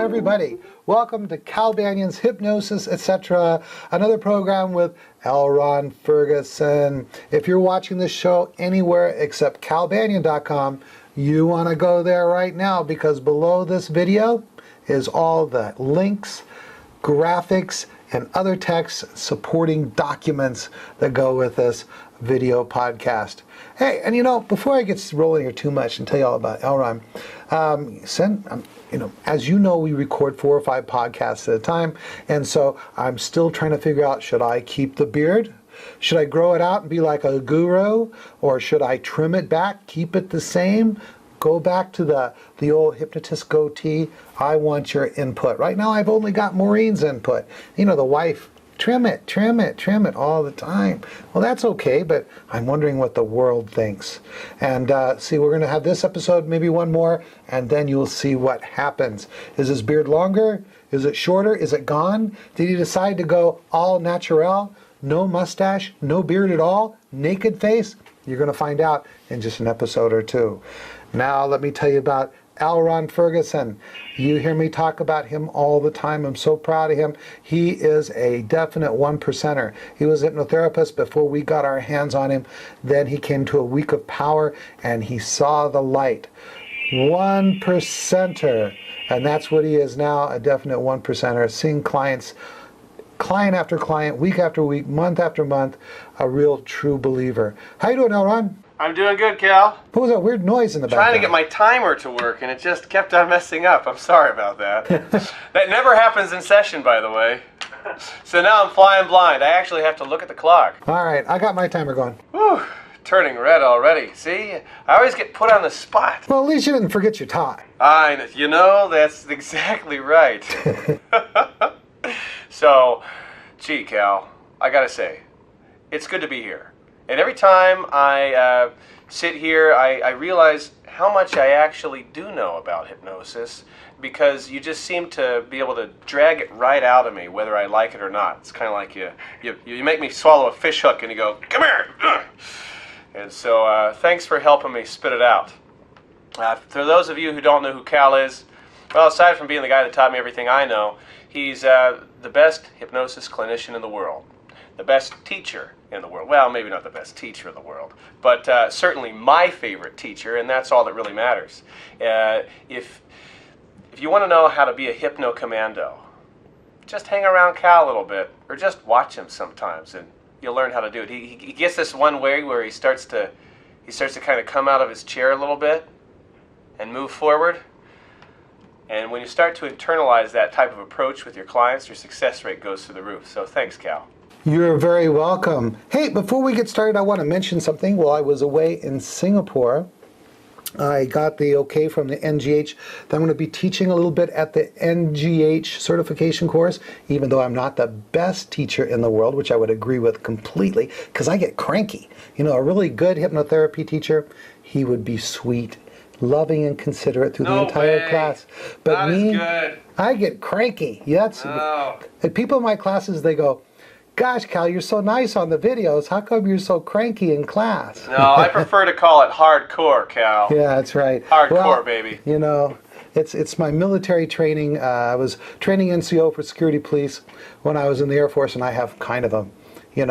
everybody. Welcome to Cal Banyan's Hypnosis, etc. Another program with L. Ron Ferguson. If you're watching this show anywhere except calbanyan.com, you want to go there right now because below this video is all the links, graphics, and other text supporting documents that go with this video podcast. Hey, and before I get rolling here too much and tell you all about Elron, as you know, we record 4 or 5 podcasts at a time, and so I'm still trying to figure out, should I keep the beard? Should I grow it out and be like a guru? Or should I trim it back, keep it the same? Go back to the old hypnotist goatee. I want your input. Right now I've only got Maureen's input. The wife, trim it all the time. Well, that's okay, but I'm wondering what the world thinks. And see, we're going to have this episode, maybe one more, and then you'll see what happens. Is his beard longer? Is it shorter? Is it gone? Did he decide to go all natural? No mustache? No beard at all? Naked face? You're going to find out in just an episode or two. Now let me tell you about L. Ron Ferguson. You hear me talk about him all the time. I'm so proud of him. He is a definite 1%er. He was a hypnotherapist before we got our hands on him. Then he came to a week of power and he saw the light. 1%er. And that's what he is now, a definite 1%er. Seeing clients, client after client, week after week, month after month, a real true believer. How you doing, L. Ron? I'm doing good, Cal. What was that weird noise in the background? Trying to get my timer to work, and it just kept on messing up. I'm sorry about that. That never happens in session, by the way. So now I'm flying blind. I actually have to look at the clock. All right, I got my timer going. Whew, turning red already. See, I always get put on the spot. Well, at least you didn't forget your tie. That's exactly right. So, gee, Cal, I gotta say, it's good to be here. And every time I sit here, I realize how much I actually do know about hypnosis, because you just seem to be able to drag it right out of me, whether I like it or not. It's kind of like you make me swallow a fish hook and you go, come here! And so thanks for helping me spit it out. For those of you who don't know who Cal is, well, aside from being the guy that taught me everything I know, he's the best hypnosis clinician in the world. The best teacher in the world. Well, maybe not the best teacher in the world, but certainly my favorite teacher, and that's all that really matters. If you want to know how to be a hypno-commando, just hang around Cal a little bit, or just watch him sometimes, and you'll learn how to do it. He gets this one way where he starts to kind of come out of his chair a little bit and move forward. And when you start to internalize that type of approach with your clients, your success rate goes through the roof. So thanks, Cal. You're very welcome. Hey, before we get started, I want to mention something. While I was away in Singapore, I got the okay from the NGH that I'm going to be teaching a little bit at the NGH certification course, even though I'm not the best teacher in the world, which I would agree with completely, because I get cranky. A really good hypnotherapy teacher, he would be sweet, loving and considerate through the entire class. But not me, as good. I get cranky. People in my classes, they go, gosh, Cal, you're so nice on the videos. How come you're so cranky in class? No, I prefer to call it hardcore, Cal. Yeah, that's right. Hardcore, baby. It's my military training. I was training NCO for security police when I was in the Air Force, and I have kind of a,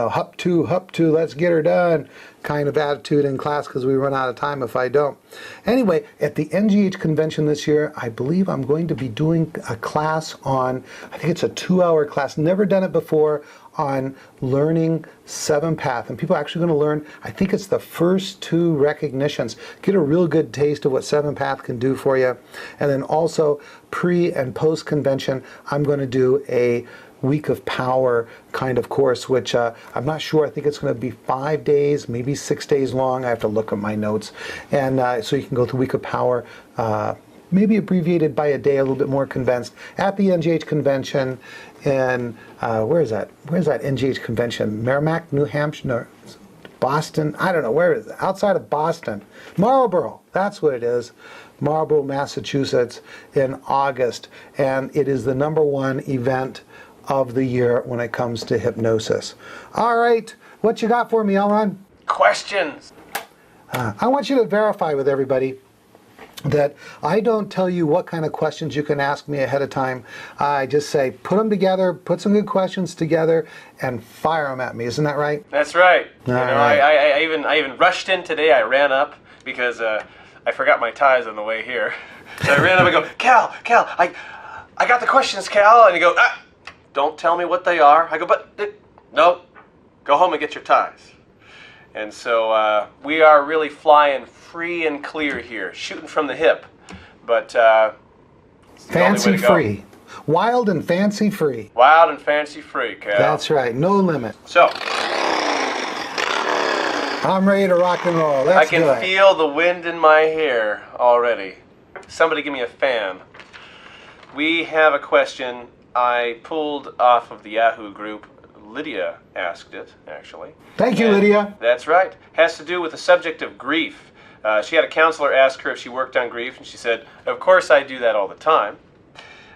hup to, let's get her done kind of attitude in class because we run out of time if I don't. Anyway, at the NGH convention this year, I believe I'm going to be doing a class on, I think it's a 2-hour class, never done it before, on learning 7-path. And people are actually going to learn, I think it's the first 2 recognitions. Get a real good taste of what 7-path can do for you. And then also pre and post convention, I'm going to do a week of power kind of course, which I'm not sure. I think it's going to be 5 days, maybe 6 days long. I have to look at my notes. And so you can go through week of power, maybe abbreviated by a day, a little bit more condensed, at the NGH convention in, where is that NGH convention? Merrimack, New Hampshire, no, Boston? I don't know, where is it? Outside of Boston. Marlborough, that's what it is. Marlborough, Massachusetts in August. And it is the #1 event of the year when it comes to hypnosis. All right, what you got for me, Elron? Questions. I want you to verify with everybody that I don't tell you what kind of questions you can ask me ahead of time. I just say, put them together, put some good questions together, and fire them at me. Isn't that right? That's right. All You know, right. I even rushed in today. I ran up because I forgot my ties on the way here. So I ran up and go, Cal, I got the questions, Cal. And you go, don't tell me what they are. I go, no, go home and get your ties. And so we are really flying free and clear here, shooting from the hip. But it's the only way to go. Fancy-free. Wild and fancy-free. Wild and fancy-free, Cal. That's right. No limit. So I'm ready to rock and roll. Let's I can feel the wind in my hair already. Somebody give me a fan. We have a question I pulled off of the Yahoo group. Lydia asked it, actually. Thank you, And Lydia. that's right. Has to do with the subject of grief. She had a counselor ask her if she worked on grief, and she said, of course I do that all the time.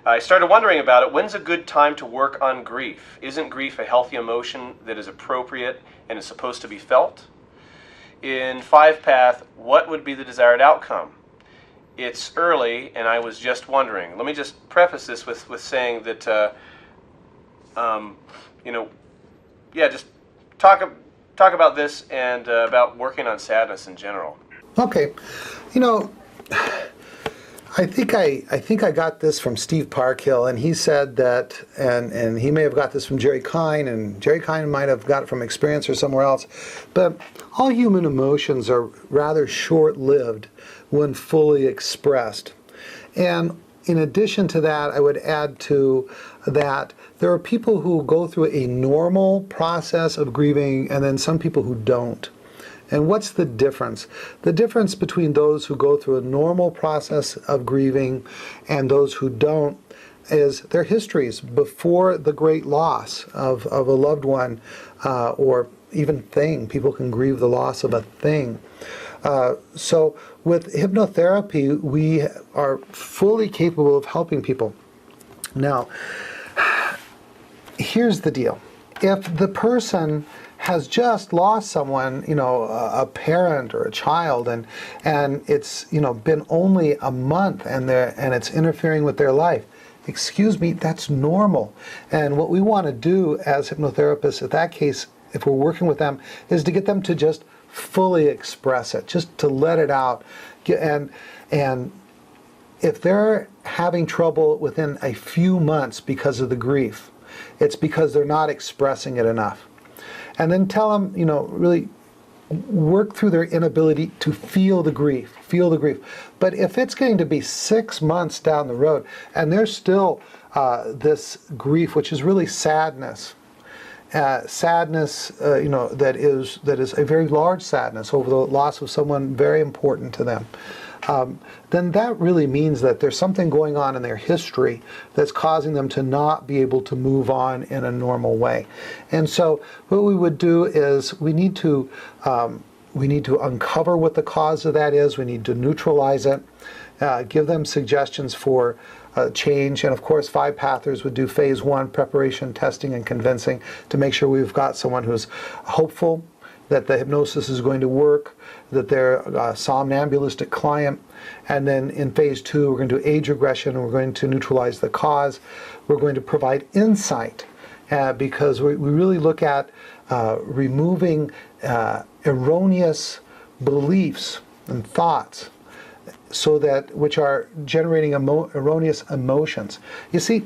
I started wondering about it. When's a good time to work on grief? Isn't grief a healthy emotion that is appropriate and is supposed to be felt? In 5-Path, what would be the desired outcome? It's early, and I was just wondering. Let me just preface this with saying that, just talk about this and about working on sadness in general. Okay. I think I got this from Steve Parkhill, and he said that, and he may have got this from Jerry Kine, and Jerry Kine might have got it from experience or somewhere else, but all human emotions are rather short-lived when fully expressed. And in addition to that, I would add to that there are people who go through a normal process of grieving, and then some people who don't. And what's the difference? The difference between those who go through a normal process of grieving and those who don't is their histories before the great loss of a loved one or even thing. People can grieve the loss of a thing. So with hypnotherapy, we are fully capable of helping people. Now, here's the deal. If the person has just lost someone, a parent or a child, and it's been only a month, and it's interfering with their life, excuse me, that's normal. And what we want to do as hypnotherapists, in that case, if we're working with them, is to get them to just fully express it, just to let it out. And if they're having trouble within a few months because of the grief, it's because they're not expressing it enough. And then tell them, really work through their inability to feel the grief. But if it's going to be 6 months down the road, and there's still this grief, which is really sadness, that is a very large sadness over the loss of someone very important to them, then that really means that there's something going on in their history that's causing them to not be able to move on in a normal way. And so what we would do is we need to uncover what the cause of that is. We need to neutralize it, give them suggestions for change. And of course, 5-Pathers would do phase 1, preparation, testing, and convincing, to make sure we've got someone who's hopeful that the hypnosis is going to work, that they're a somnambulistic client. And then in phase 2, we're going to do age regression, and we're going to neutralize the cause. We're going to provide insight, because we really look at removing erroneous beliefs and thoughts, which are generating erroneous emotions. You see,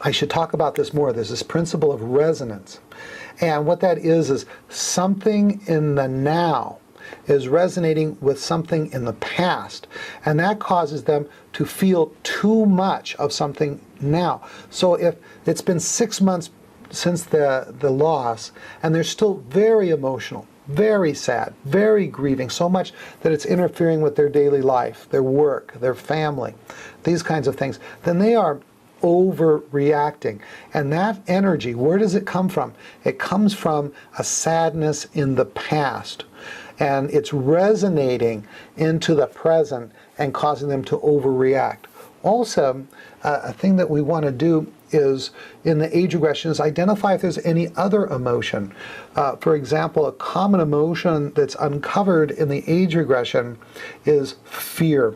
I should talk about this more. There's this principle of resonance. And what that is something in the now is resonating with something in the past. And that causes them to feel too much of something now. So if it's been 6 months since the loss, and they're still very emotional, very sad, very grieving, so much that it's interfering with their daily life, their work, their family, these kinds of things, then they are overreacting. And that energy, where does it come from? It comes from a sadness in the past. And it's resonating into the present and causing them to overreact. Also, a thing that we want to do is, in the age regression, is identify if there's any other emotion. For example, a common emotion that's uncovered in the age regression is fear.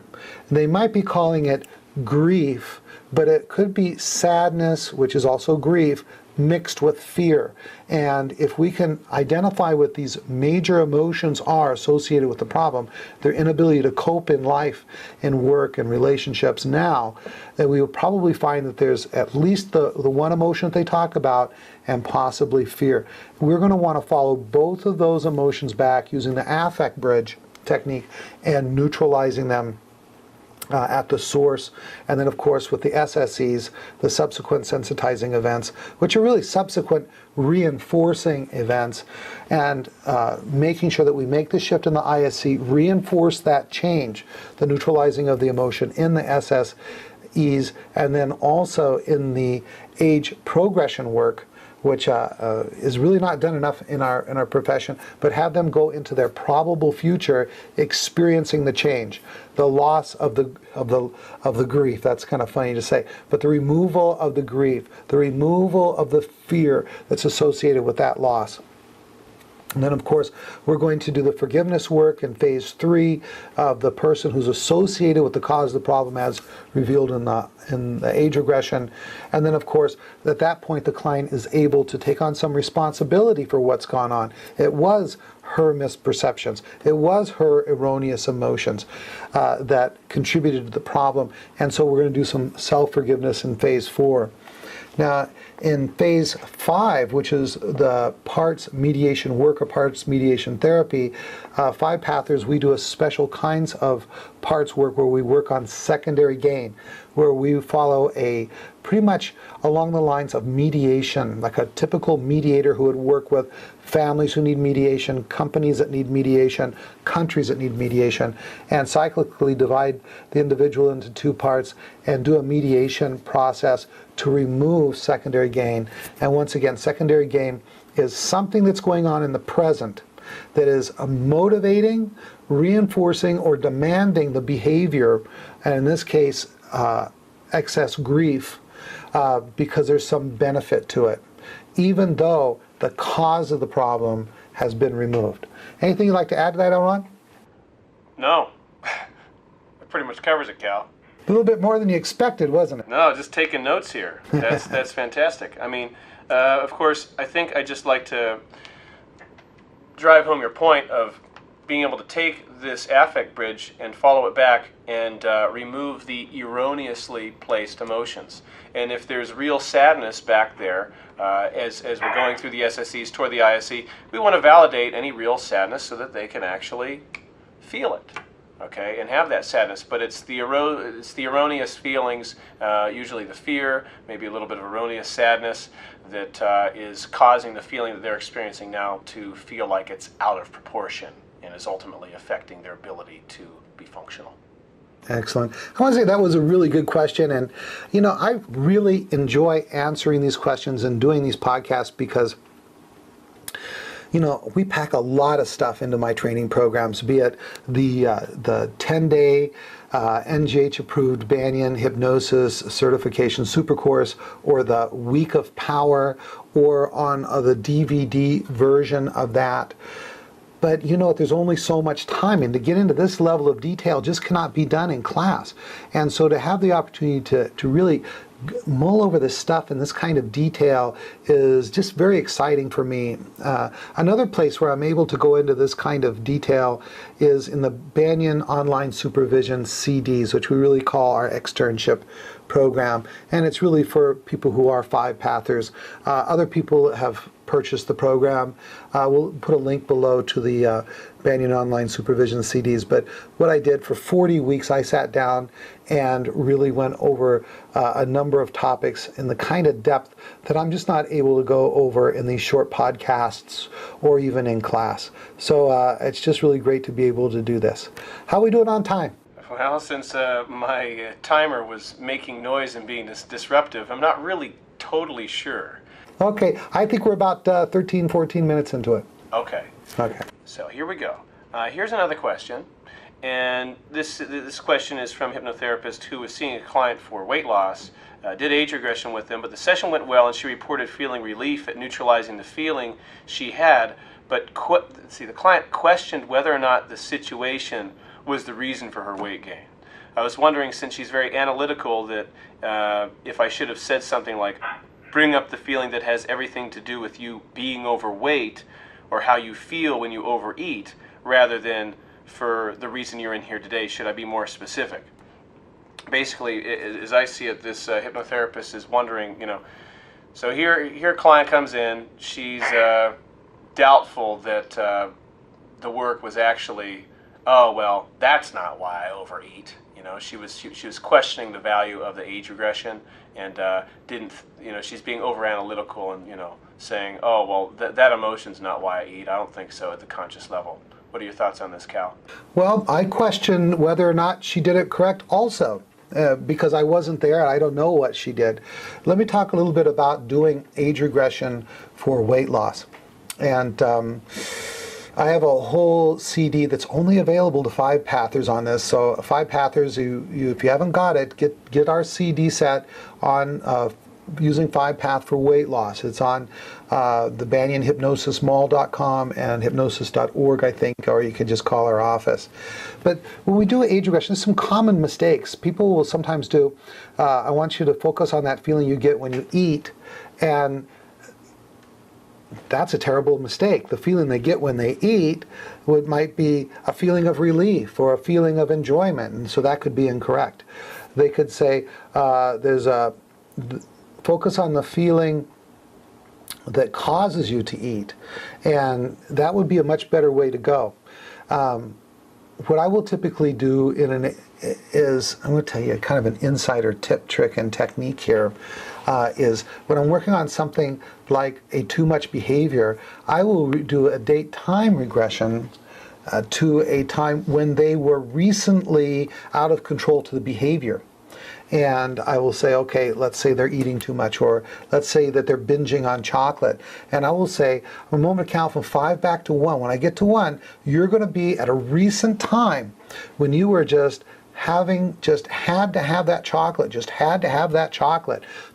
They might be calling it grief, but it could be sadness, which is also grief, mixed with fear. And if we can identify what these major emotions are associated with the problem, their inability to cope in life, in work, and relationships now, then we will probably find that there's at least the one emotion that they talk about, and possibly fear. We're going to want to follow both of those emotions back using the affect bridge technique and neutralizing them at the source, and then of course with the SSEs, the subsequent sensitizing events, which are really subsequent reinforcing events, and making sure that we make the shift in the ISC, reinforce that change, the neutralizing of the emotion in the SSEs, and then also in the age progression work, which is really not done enough in our profession, but have them go into their probable future experiencing the change, the loss of the grief. That's kind of funny to say, but the removal of the grief, the removal of the fear that's associated with that loss. And then, of course, we're going to do the forgiveness work in phase 3 of the person who's associated with the cause of the problem as revealed in the age regression. And then, of course, at that point, the client is able to take on some responsibility for what's gone on. It was her misperceptions. It was her erroneous emotions that contributed to the problem. And so we're going to do some self-forgiveness in phase 4. Now, in phase 5, which is the parts mediation work or parts mediation therapy, 5-pathers, we do a special kinds of parts work where we work on secondary gain, where we follow a pretty much along the lines of mediation, like a typical mediator who would work with families who need mediation, companies that need mediation, countries that need mediation, and cyclically divide the individual into 2 parts and do a mediation process to remove secondary gain. And once again, secondary gain is something that's going on in the present that is motivating, reinforcing, or demanding the behavior, and in this case, excess grief, because there's some benefit to it, even though the cause of the problem has been removed. Anything you'd like to add to that, Elron? No. That pretty much covers it, Cal. A little bit more than you expected, wasn't it? No, just taking notes here. That's fantastic. I mean, of course, I think I'd just like to drive home your point of being able to take this affect bridge and follow it back and remove the erroneously placed emotions. And if there's real sadness back there, as we're going through the SSEs toward the ISE, we want to validate any real sadness so that they can actually feel it, okay, and have that sadness. But it's the erroneous feelings, usually the fear, maybe a little bit of erroneous sadness, that is causing the feeling that they're experiencing now to feel like it's out of proportion and is ultimately affecting their ability to be functional. Excellent. I want to say that was a really good question, and you know, I really enjoy answering these questions and doing these podcasts because, you know, we pack a lot of stuff into my training programs, be it the 10-day NGH-approved Banyan Hypnosis Certification Super Course, or the Week of Power, or on the DVD version of that. But you know, there's only so much time, and to get into this level of detail just cannot be done in class. And so to have the opportunity to really mull over this stuff in this kind of detail is just very exciting for me. Another place where I'm able to go into this kind of detail is in the Banyan Online Supervision CDs, which we really call our externship program. And it's really for people who are 5-pathers. Other people have purchased the program. We'll put a link below to the Banyan Online Supervision CDs. But what I did for 40 weeks, I sat down and really went over a number of topics in the kind of depth that I'm just not able to go over in these short podcasts or even in class. So it's just really great to be able to do this. How are we doing on time? Well, since my timer was making noise and being disruptive, I'm not really totally sure. Okay, I think we're about 13, 14 minutes into it. Okay. Okay. So here we go. Here's another question. And this question is from a hypnotherapist who was seeing a client for weight loss, did age regression with them, but the session went well and she reported feeling relief at neutralizing the feeling she had, but the client questioned whether or not the situation was the reason for her weight gain. I was wondering, since she's very analytical, that if I should have said something like, bring up the feeling that has everything to do with you being overweight or how you feel when you overeat, rather than for the reason you're in here today. Should I be more specific? Basically, as I see it, this hypnotherapist is wondering, so here a client comes in, she's doubtful that the work was actually, oh, well, that's not why I overeat. She was questioning the value of the age regression, and she's being over analytical and, saying, oh, well, that emotion's not why I eat. I don't think so at the conscious level. What are your thoughts on this, Cal? Well, I question whether or not she did it correct also, because I wasn't there and I don't know what she did. Let me talk a little bit about doing age regression for weight loss. And I have a whole CD that's only available to 5-pathers on this. So 5-pathers, if you haven't got it, get our CD set on using 5-path for weight loss. It's on the Banyan hypnosismall.com and hypnosis.org, I think, or you can just call our office. But when we do age regression, there's some common mistakes people will sometimes do. I want you to focus on that feeling you get when you eat, and that's a terrible mistake. The feeling they get when they eat might be a feeling of relief or a feeling of enjoyment, and so that could be incorrect. They could say focus on the feeling that causes you to eat, and that would be a much better way to go. What I will typically do is, I'm going to tell you kind of an insider tip, trick, and technique here, is when I'm working on something like a too much behavior, I will do a date-time regression to a time when they were recently out of control to the behavior. And I will say, okay, let's say they're eating too much, or let's say that they're binging on chocolate. And I will say, a moment count from 5 back to 1. When I get to 1, you're going to be at a recent time when you were just had to have that chocolate,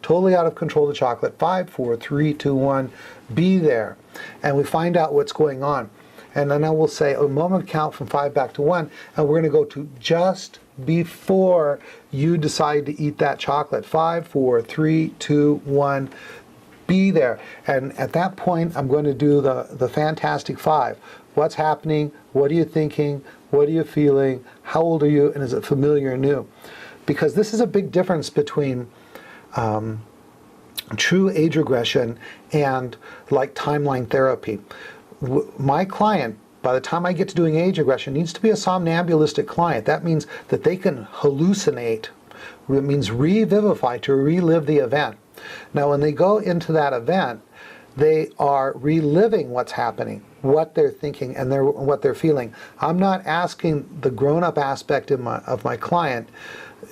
totally out of control of the chocolate. 5, 4, 3, 2, 1, be there. And we find out what's going on. And then I will say a moment count from 5 back to 1, and we're going to go to just before you decide to eat that chocolate. 5, 4, 3, 2, 1, be there. And at that point, I'm going to do the Fantastic 5. What's happening? What are you thinking? What are you feeling? How old are you? And is it familiar or new? Because this is a big difference between true age regression and like timeline therapy. My client, by the time I get to doing age regression, needs to be a somnambulistic client. That means that they can hallucinate. It means revivify, to relive the event. Now, when they go into that event, they are reliving what's happening, what they're thinking, and what they're feeling. I'm not asking the grown-up aspect of my client,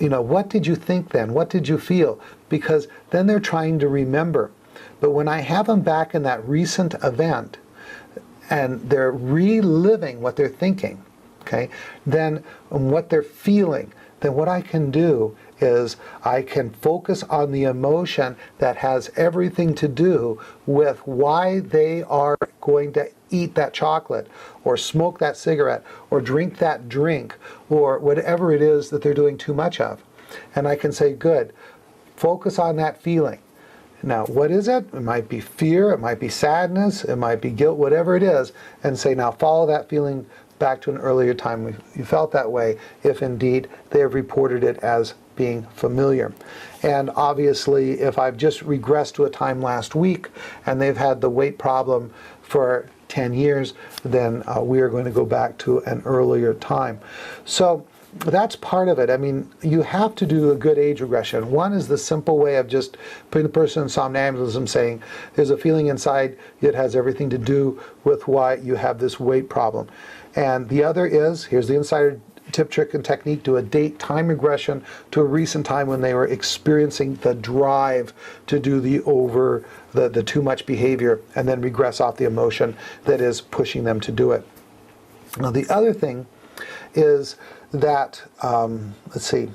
what did you think then? What did you feel? Because then they're trying to remember. But when I have them back in that recent event, and they're reliving what they're thinking, okay, then what they're feeling, then what I can do is I can focus on the emotion that has everything to do with why they are going to eat that chocolate or smoke that cigarette or drink that drink or whatever it is that they're doing too much of. And I can say, good, focus on that feeling. Now, what is it? It might be fear, it might be sadness, it might be guilt, whatever it is, and say, now follow that feeling back to an earlier time you felt that way, if indeed they have reported it as being familiar. And obviously, if I've just regressed to a time last week and they've had the weight problem for 10 years, then we are going to go back to an earlier time. So that's part of it. I mean, you have to do a good age regression. One is the simple way of just putting the person in somnambulism, saying there's a feeling inside that has everything to do with why you have this weight problem. And the other is, here's the insider tip, trick, and technique, do a date time regression to a recent time when they were experiencing the drive to do the too much behavior, and then regress off the emotion that is pushing them to do it. Now, the other thing is that, let's see,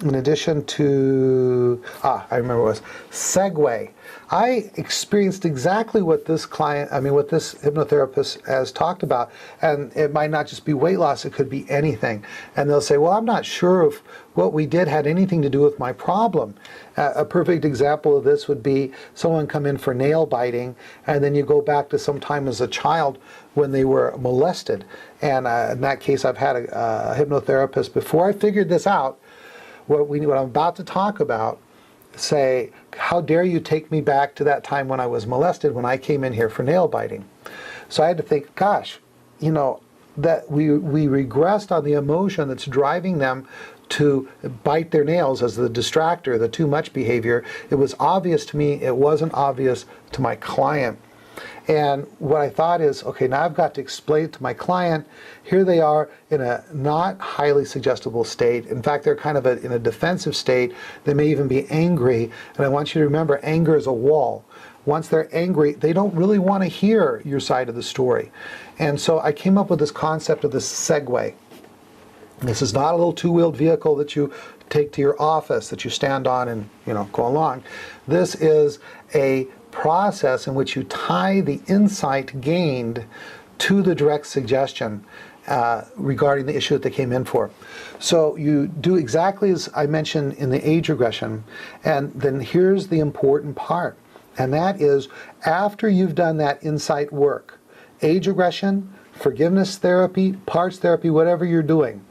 in addition to, I remember what it was, segue. I experienced exactly what this what this hypnotherapist has talked about, and it might not just be weight loss, it could be anything. And they'll say, well, I'm not sure if what we did had anything to do with my problem. A perfect example of this would be someone come in for nail biting, and then you go back to some time as a child when they were molested. And in that case, I've had a hypnotherapist, before I figured this out, what I'm about to talk about, say, how dare you take me back to that time when I was molested, when I came in here for nail biting. So I had to think, gosh, that we regressed on the emotion that's driving them to bite their nails as the distractor, the too much behavior. It was obvious to me, it wasn't obvious to my client. And what I thought is, okay, now I've got to explain to my client, here they are in a not highly suggestible state. In fact, they're kind of in a defensive state. They may even be angry. And I want you to remember, anger is a wall. Once they're angry, they don't really want to hear your side of the story. And so I came up with this concept of this segue. This is not a little two-wheeled vehicle that you take to your office, that you stand on and go along. This is a process in which you tie the insight gained to the direct suggestion regarding the issue that they came in for. So you do exactly as I mentioned in the age regression, and then here's the important part, and that is after you've done that insight work, age regression, forgiveness therapy, parts therapy, whatever you're doing,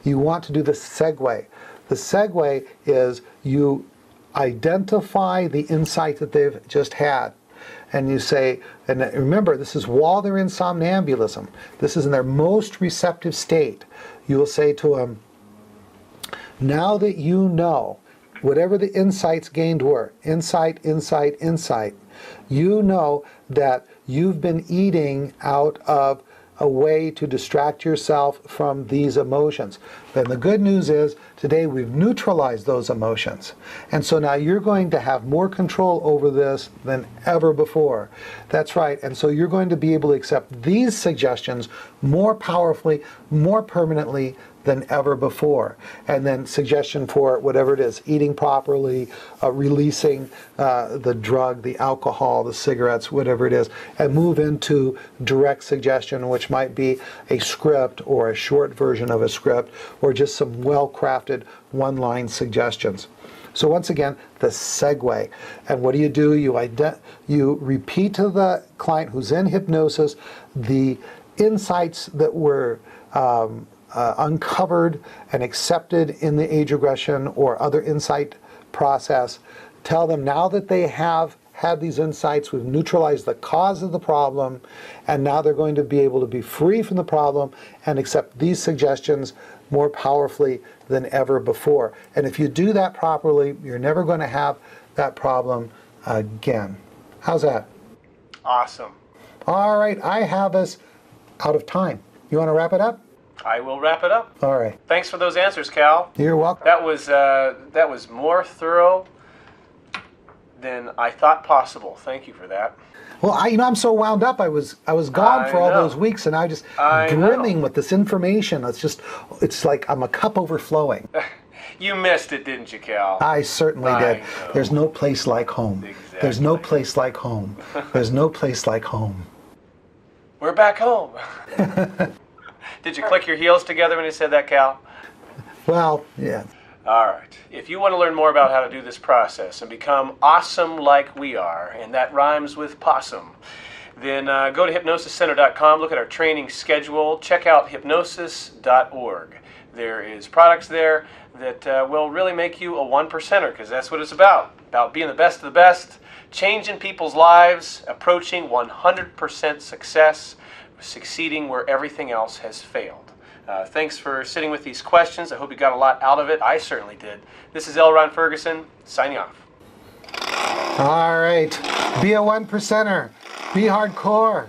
you want to do the segue. The segue is you identify the insight that they've just had. And you say, and remember, this is while they're in somnambulism. This is in their most receptive state. You will say to them, now that you know, whatever the insights gained were, insight, you know that you've been eating out of a way to distract yourself from these emotions. Then the good news is today we've neutralized those emotions. And so now you're going to have more control over this than ever before. That's right. And so you're going to be able to accept these suggestions more powerfully, more permanently than ever before. And then suggestion for whatever it is, eating properly, releasing the drug, the alcohol, the cigarettes, whatever it is, and move into direct suggestion, which might be a script or a short version of a script or just some well-crafted one-line suggestions. So once again, the segue. And what do? You repeat to the client who's in hypnosis the insights that were uncovered and accepted in the age regression or other insight process. Tell them now that they have had these insights, we've neutralized the cause of the problem, and now they're going to be able to be free from the problem and accept these suggestions more powerfully than ever before. And if you do that properly, you're never going to have that problem again. How's that? Awesome. All right, I have us out of time. You want to wrap it up? I will wrap it up. All right. Thanks for those answers, Cal. You're welcome. That was more thorough than I thought possible. Thank you for that. Well, I'm so wound up. I was gone for all those weeks, and I just brimming with this information. It's like I'm a cup overflowing. You missed it, didn't you, Cal? I certainly did. know. There's no place like home. Exactly. There's no place like home. There's no place like home. We're back home. Did you click your heels together when you said that, Cal? Well, yeah. All right. If you want to learn more about how to do this process and become awesome like we are, and that rhymes with possum, then go to hypnosiscenter.com, look at our training schedule, check out hypnosis.org. There is products there that will really make you a one percenter, because that's what it's about being the best of the best, changing people's lives, approaching 100% success, succeeding where everything else has failed. Thanks for sitting with these questions. I hope you got a lot out of it. I certainly did. This is L. Ron Ferguson, signing off. All right. Be a one percenter. Be hardcore.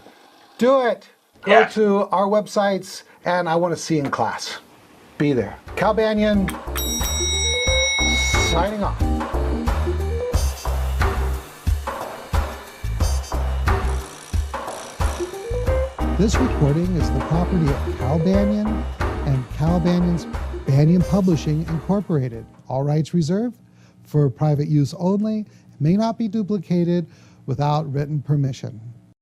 Do it. Go to our websites, and I want to see you in class. Be there. Cal Banyan, signing off. This recording is the property of Cal Banyan and Cal Banyan's Banyan Publishing Incorporated. All rights reserved for private use only, may not be duplicated without written permission.